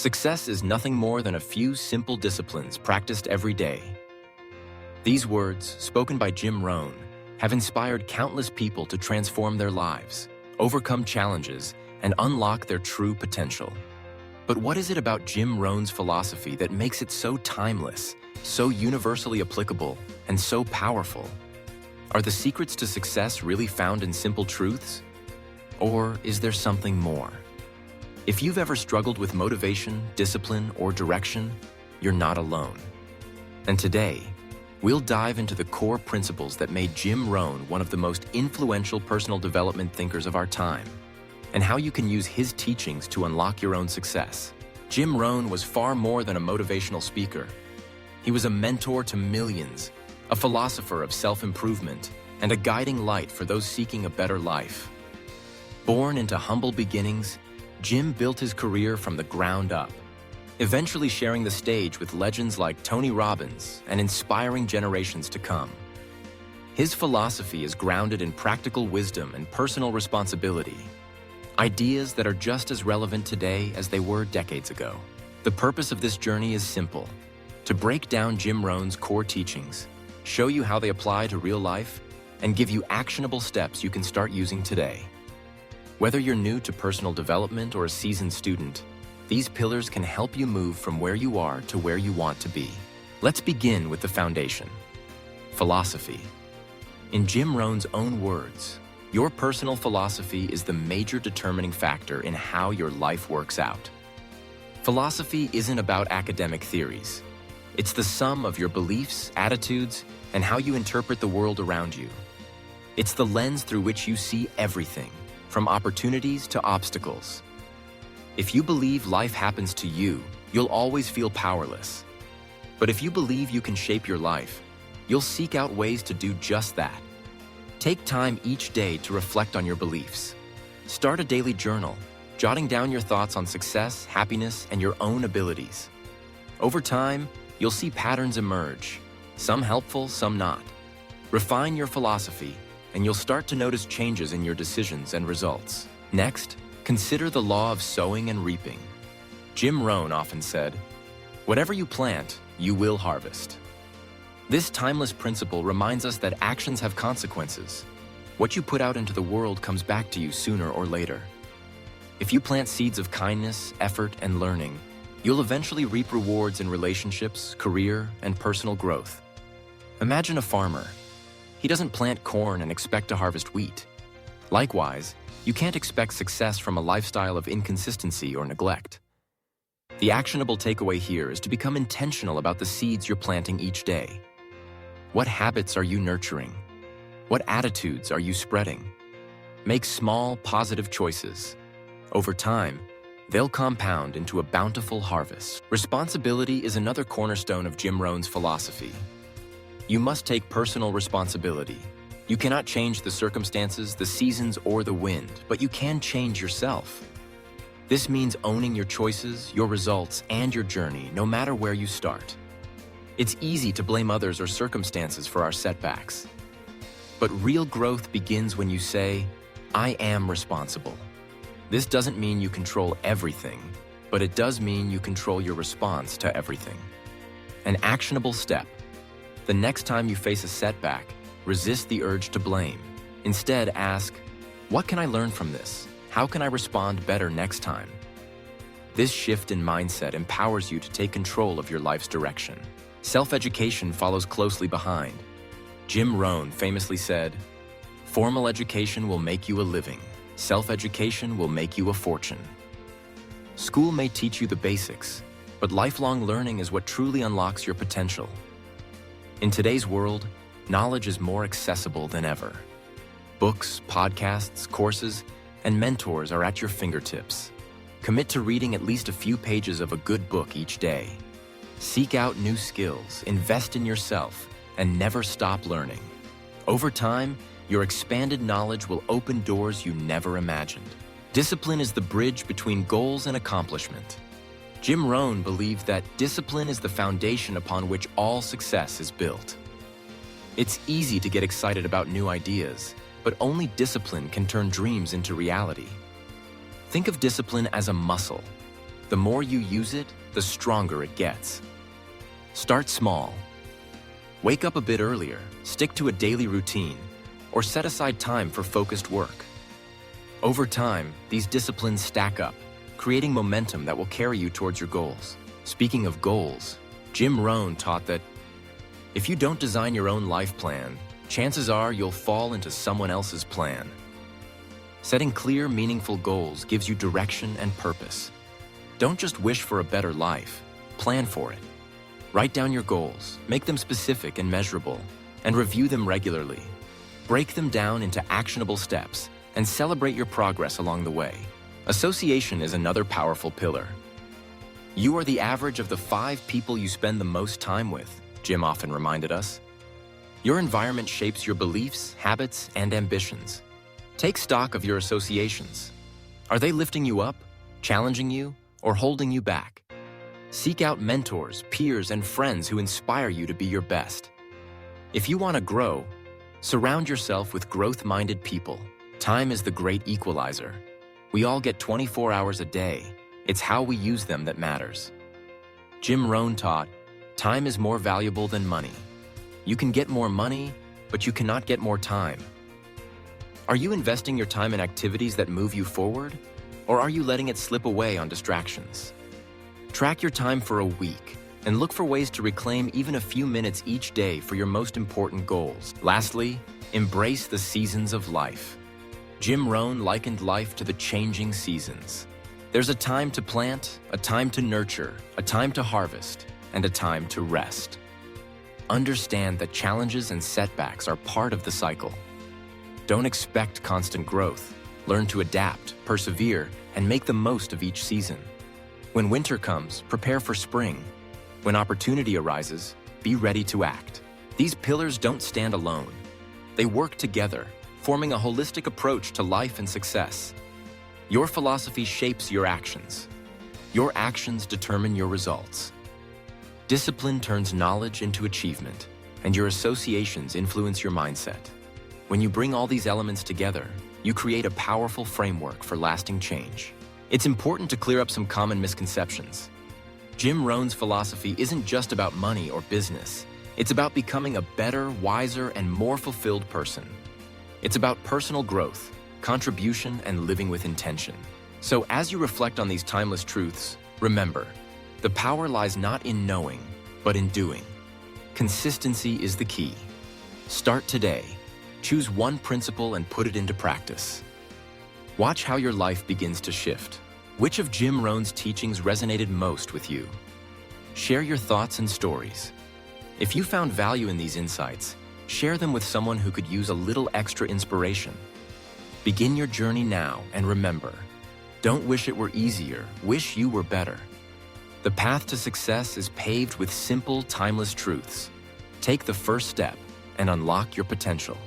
Success is nothing more than a few simple disciplines practiced every day. These words, spoken by Jim Rohn, have inspired countless people to transform their lives, overcome challenges, and unlock their true potential. But what is it about Jim Rohn's philosophy that makes it so timeless, so universally applicable, and so powerful? Are the secrets to success really found in simple truths? Or is there something more? If you've ever struggled with motivation, discipline, or direction, you're not alone. And today, we'll dive into the core principles that made Jim Rohn one of the most influential personal development thinkers of our time, and how you can use his teachings to unlock your own success. Jim Rohn was far more than a motivational speaker. He was a mentor to millions, a philosopher of self-improvement, and a guiding light for those seeking a better life. Born into humble beginnings, Jim built his career from the ground up, eventually sharing the stage with legends like Tony Robbins and inspiring generations to come. His philosophy is grounded in practical wisdom and personal responsibility, ideas that are just as relevant today as they were decades ago. The purpose of this journey is simple: to break down Jim Rohn's core teachings, show you how they apply to real life, and give you actionable steps you can start using today. Whether you're new to personal development or a seasoned student, these pillars can help you move from where you are to where you want to be. Let's begin with the foundation: philosophy. In Jim Rohn's own words, your personal philosophy is the major determining factor in how your life works out. Philosophy isn't about academic theories. It's the sum of your beliefs, attitudes, and how you interpret the world around you. It's the lens through which you see everything, from opportunities to obstacles. If you believe life happens to you, you'll always feel powerless. But if you believe you can shape your life, you'll seek out ways to do just that. Take time each day to reflect on your beliefs. Start a daily journal, jotting down your thoughts on success, happiness, and your own abilities. Over time, you'll see patterns emerge, some helpful, some not. Refine your philosophy, and you'll start to notice changes in your decisions and results. Next, consider the law of sowing and reaping. Jim Rohn often said, "Whatever you plant, you will harvest." This timeless principle reminds us that actions have consequences. What you put out into the world comes back to you sooner or later. If you plant seeds of kindness, effort, and learning, you'll eventually reap rewards in relationships, career, and personal growth. Imagine a farmer. He doesn't plant corn and expect to harvest wheat. Likewise, you can't expect success from a lifestyle of inconsistency or neglect. The actionable takeaway here is to become intentional about the seeds you're planting each day. What habits are you nurturing? What attitudes are you spreading? Make small, positive choices. Over time, they'll compound into a bountiful harvest. Responsibility is another cornerstone of Jim Rohn's philosophy. You must take personal responsibility. You cannot change the circumstances, the seasons, or the wind, but you can change yourself. This means owning your choices, your results, and your journey, no matter where you start. It's easy to blame others or circumstances for our setbacks. But real growth begins when you say, "I am responsible." This doesn't mean you control everything, but it does mean you control your response to everything. An actionable step: the next time you face a setback, resist the urge to blame. Instead, ask, "What can I learn from this? How can I respond better next time?" This shift in mindset empowers you to take control of your life's direction. Self-education follows closely behind. Jim Rohn famously said, "Formal education will make you a living. Self-education will make you a fortune." School may teach you the basics, but lifelong learning is what truly unlocks your potential. In today's world, knowledge is more accessible than ever. Books, podcasts, courses, and mentors are at your fingertips. Commit to reading at least a few pages of a good book each day. Seek out new skills, invest in yourself, and never stop learning. Over time, your expanded knowledge will open doors you never imagined. Discipline is the bridge between goals and accomplishment. Jim Rohn believed that discipline is the foundation upon which all success is built. It's easy to get excited about new ideas, but only discipline can turn dreams into reality. Think of discipline as a muscle. The more you use it, the stronger it gets. Start small. Wake up a bit earlier, stick to a daily routine, or set aside time for focused work. Over time, these disciplines stack up, creating momentum that will carry you towards your goals. Speaking of goals, Jim Rohn taught that if you don't design your own life plan, chances are you'll fall into someone else's plan. Setting clear, meaningful goals gives you direction and purpose. Don't just wish for a better life, plan for it. Write down your goals, make them specific and measurable, and review them regularly. Break them down into actionable steps and celebrate your progress along the way. Association is another powerful pillar. You are the average of the 5 people you spend the most time with, Jim often reminded us. Your environment shapes your beliefs, habits, and ambitions. Take stock of your associations. Are they lifting you up, challenging you, or holding you back? Seek out mentors, peers, and friends who inspire you to be your best. If you want to grow, surround yourself with growth-minded people. Time is the great equalizer. We all get 24 hours a day. It's how we use them that matters. Jim Rohn taught, time is more valuable than money. You can get more money, but you cannot get more time. Are you investing your time in activities that move you forward, or are you letting it slip away on distractions? Track your time for a week and look for ways to reclaim even a few minutes each day for your most important goals. Lastly, embrace the seasons of life. Jim Rohn likened life to the changing seasons. There's a time to plant, a time to nurture, a time to harvest, and a time to rest. Understand that challenges and setbacks are part of the cycle. Don't expect constant growth. Learn to adapt, persevere, and make the most of each season. When winter comes, prepare for spring. When opportunity arises, be ready to act. These pillars don't stand alone. They work together, forming a holistic approach to life and success. Your philosophy shapes your actions. Your actions determine your results. Discipline turns knowledge into achievement, and your associations influence your mindset. When you bring all these elements together, you create a powerful framework for lasting change. It's important to clear up some common misconceptions. Jim Rohn's philosophy isn't just about money or business. It's about becoming a better, wiser, and more fulfilled person. It's about personal growth, contribution, and living with intention. So as you reflect on these timeless truths, remember, the power lies not in knowing, but in doing. Consistency is the key. Start today. Choose one principle and put it into practice. Watch how your life begins to shift. Which of Jim Rohn's teachings resonated most with you? Share your thoughts and stories. If you found value in these insights, share them with someone who could use a little extra inspiration. Begin your journey now, and remember, don't wish it were easier, wish you were better. The path to success is paved with simple, timeless truths. Take the first step and unlock your potential.